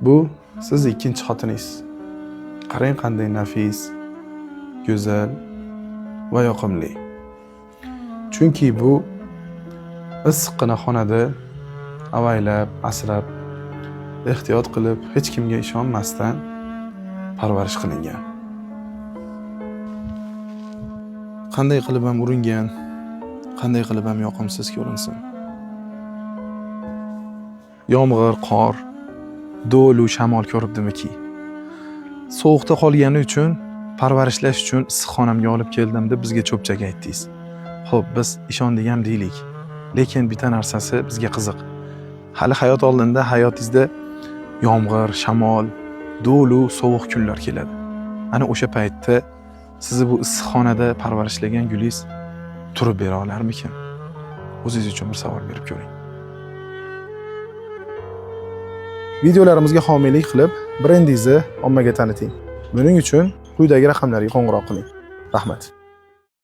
Bu siz ikkinchi xotiningiz. Qarang qanday nafis, go'zal va yoqimli. Chunki bu issiqqina xonada avaylab, asrab, ehtiyot qilib, hech kimga ishonmasdan parvarish qilingan. Qanday qilib ham uringan, qanday qilib ham yoqimsiz ko'rinsin. Yomg'ir, qor, do'lu shamol ko'ribdimiki. Sovuqda qolgani uchun, parvarishlash uchun issiqxonamga olib keldim deb bizga cho'pchak aytdingiz. Xo'p, biz ishondik ham deylik. Lekin bitta narsasi bizga qiziq. Hali hayot oldinda hayotingizda yomg'ir, shamol, do'lu, sovuq kunlar keladi. Ana o'sha paytda sizni bu issiqxonada parvarishlagan gulingiz turib bera olarmikin? O'zingiz uchun bir savol berib ko'ring. Videolarimizga homiylik qilib, brendingizni ommaga taniting. Buning uchun quyidagi raqamlarga qo'ng'iroq qiling. Rahmat.